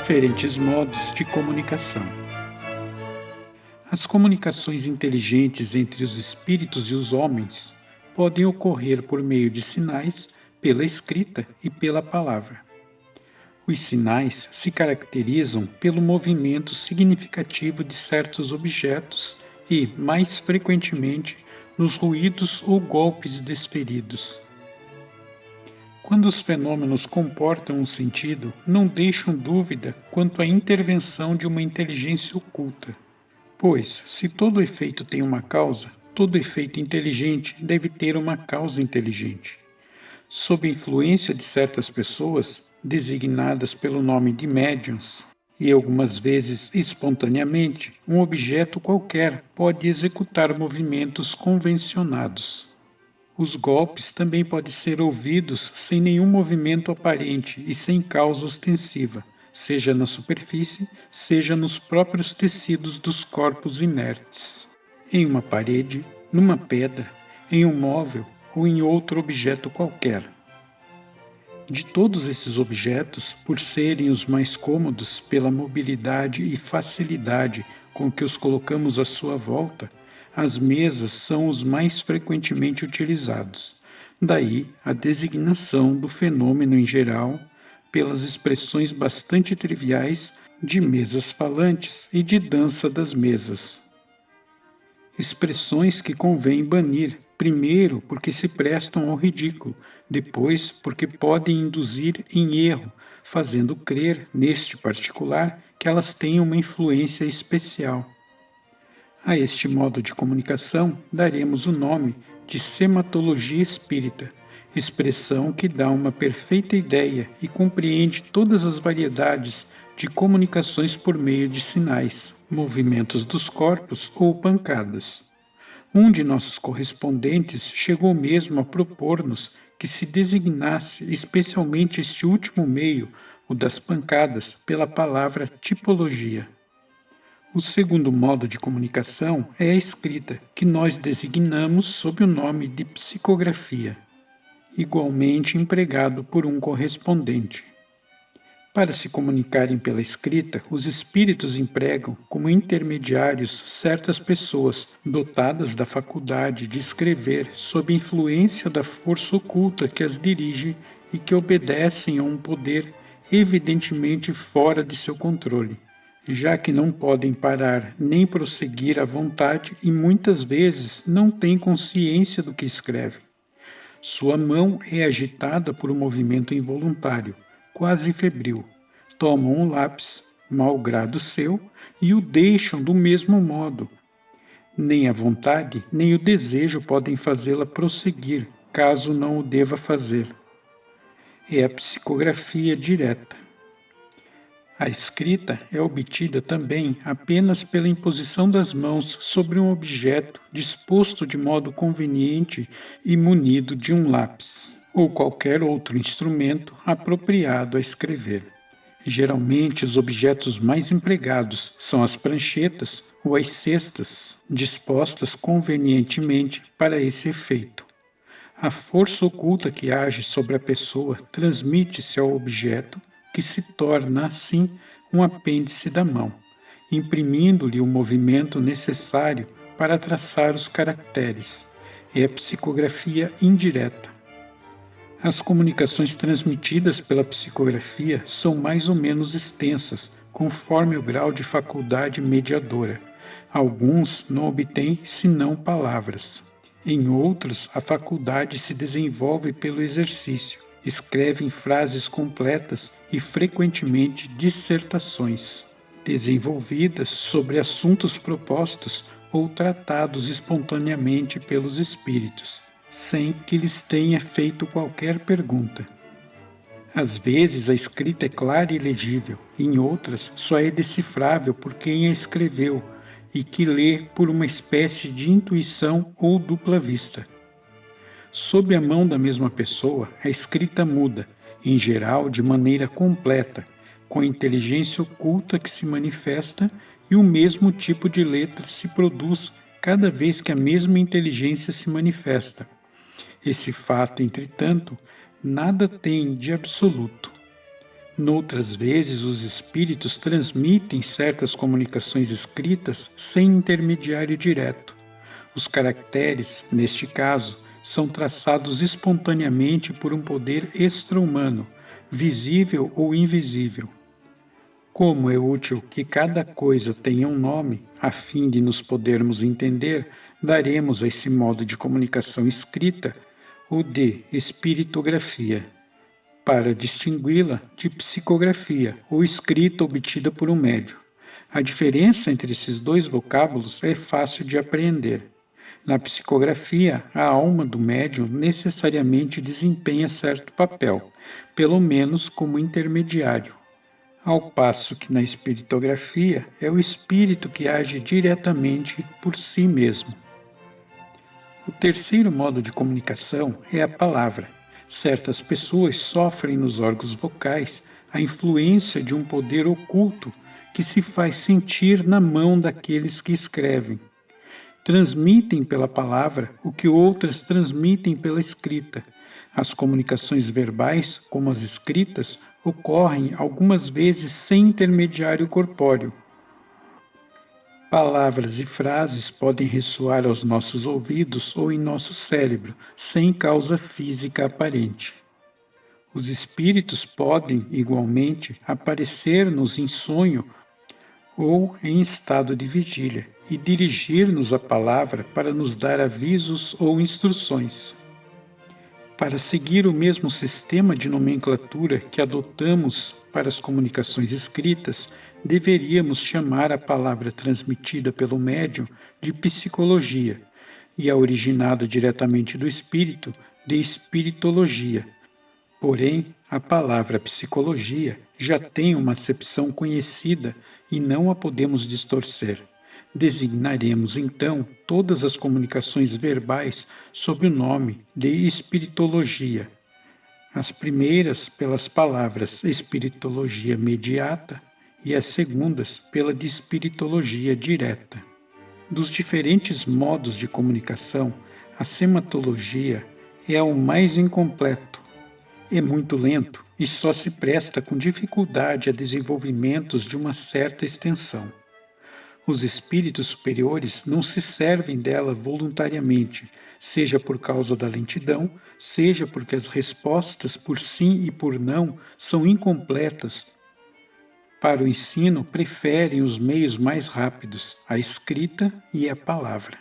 Diferentes modos de comunicação. As comunicações inteligentes entre os espíritos e os homens podem ocorrer por meio de sinais, pela escrita e pela palavra. Os sinais se caracterizam pelo movimento significativo de certos objetos e, mais frequentemente, nos ruídos ou golpes desferidos. Quando os fenômenos comportam um sentido, não deixam dúvida quanto à intervenção de uma inteligência oculta. Pois, se todo efeito tem uma causa, todo efeito inteligente deve ter uma causa inteligente. Sob a influência de certas pessoas, designadas pelo nome de médiuns, e algumas vezes espontaneamente, um objeto qualquer pode executar movimentos convencionados. Os golpes também podem ser ouvidos sem nenhum movimento aparente e sem causa ostensiva, seja na superfície, seja nos próprios tecidos dos corpos inertes, em uma parede, numa pedra, em um móvel ou em outro objeto qualquer. De todos esses objetos, por serem os mais cômodos pela mobilidade e facilidade com que os colocamos à sua volta, as mesas são os mais frequentemente utilizados. Daí a designação do fenômeno em geral pelas expressões bastante triviais de mesas falantes e de dança das mesas. Expressões que convém banir, primeiro porque se prestam ao ridículo, depois porque podem induzir em erro, fazendo crer, neste particular, que elas têm uma influência especial. A este modo de comunicação daremos o nome de sematologia espírita, expressão que dá uma perfeita ideia e compreende todas as variedades de comunicações por meio de sinais, movimentos dos corpos ou pancadas. Um de nossos correspondentes chegou mesmo a propor-nos que se designasse especialmente este último meio, o das pancadas, pela palavra tipologia. O segundo modo de comunicação é a escrita, que nós designamos sob o nome de psicografia, igualmente empregado por um correspondente. Para se comunicarem pela escrita, os espíritos empregam como intermediários certas pessoas dotadas da faculdade de escrever sob influência da força oculta que as dirige e que obedecem a um poder evidentemente fora de seu controle, já que não podem parar nem prosseguir à vontade e muitas vezes não têm consciência do que escrevem. Sua mão é agitada por um movimento involuntário, quase febril. Tomam um lápis, mau grado seu, e o deixam do mesmo modo. Nem a vontade, nem o desejo podem fazê-la prosseguir, caso não o deva fazer. É a psicografia direta. A escrita é obtida também apenas pela imposição das mãos sobre um objeto disposto de modo conveniente e munido de um lápis, ou qualquer outro instrumento apropriado a escrever. Geralmente, os objetos mais empregados são as pranchetas ou as cestas, dispostas convenientemente para esse efeito. A força oculta que age sobre a pessoa transmite-se ao objeto, que se torna, assim, um apêndice da mão, imprimindo-lhe o movimento necessário para traçar os caracteres. É a psicografia indireta. As comunicações transmitidas pela psicografia são mais ou menos extensas, conforme o grau de faculdade mediadora. Alguns não obtêm senão palavras. Em outros, a faculdade se desenvolve pelo exercício. Escrevem frases completas e frequentemente dissertações, desenvolvidas sobre assuntos propostos ou tratados espontaneamente pelos espíritos, sem que lhes tenha feito qualquer pergunta. Às vezes a escrita é clara e legível, em outras só é decifrável por quem a escreveu e que lê por uma espécie de intuição ou dupla vista. Sob a mão da mesma pessoa, a escrita muda, em geral de maneira completa, com a inteligência oculta que se manifesta e o mesmo tipo de letra se produz cada vez que a mesma inteligência se manifesta. Esse fato, entretanto, nada tem de absoluto. Noutras vezes, os espíritos transmitem certas comunicações escritas sem intermediário direto. Os caracteres, neste caso, são traçados espontaneamente por um poder extra-humano, visível ou invisível. Como é útil que cada coisa tenha um nome, a fim de nos podermos entender, daremos a esse modo de comunicação escrita o de espiritografia, para distingui-la de psicografia, ou escrita obtida por um médium. A diferença entre esses dois vocábulos é fácil de apreender. Na psicografia, a alma do médium necessariamente desempenha certo papel, pelo menos como intermediário, ao passo que na espiritografia é o espírito que age diretamente por si mesmo. O terceiro modo de comunicação é a palavra. Certas pessoas sofrem nos órgãos vocais a influência de um poder oculto que se faz sentir na mão daqueles que escrevem. Transmitem pela palavra o que outras transmitem pela escrita. As comunicações verbais, como as escritas, ocorrem algumas vezes sem intermediário corpóreo. Palavras e frases podem ressoar aos nossos ouvidos ou em nosso cérebro, sem causa física aparente. Os espíritos podem, igualmente, aparecer-nos em sonho ou em estado de vigília e dirigir-nos a palavra para nos dar avisos ou instruções. Para seguir o mesmo sistema de nomenclatura que adotamos para as comunicações escritas, deveríamos chamar a palavra transmitida pelo médium de psicologia e a originada diretamente do espírito de espiritologia. Porém, a palavra psicologia já tem uma acepção conhecida e não a podemos distorcer. Designaremos então todas as comunicações verbais sob o nome de espiritologia. As primeiras pelas palavras espiritologia mediata e as segundas pela de espiritologia direta. Dos diferentes modos de comunicação, a sematologia é o mais incompleto. É muito lento e só se presta com dificuldade a desenvolvimentos de uma certa extensão. Os espíritos superiores não se servem dela voluntariamente, seja por causa da lentidão, seja porque as respostas por sim e por não são incompletas. Para o ensino, preferem os meios mais rápidos, a escrita e a palavra.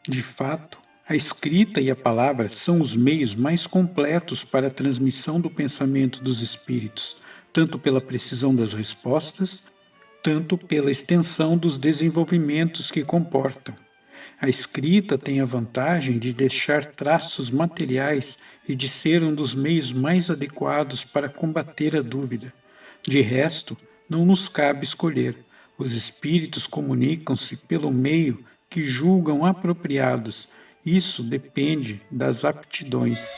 De fato, a escrita e a palavra são os meios mais completos para a transmissão do pensamento dos espíritos, tanto pela precisão das respostas, tanto pela extensão dos desenvolvimentos que comportam. A escrita tem a vantagem de deixar traços materiais e de ser um dos meios mais adequados para combater a dúvida. De resto, não nos cabe escolher. Os espíritos comunicam-se pelo meio que julgam apropriados. Isso depende das aptidões.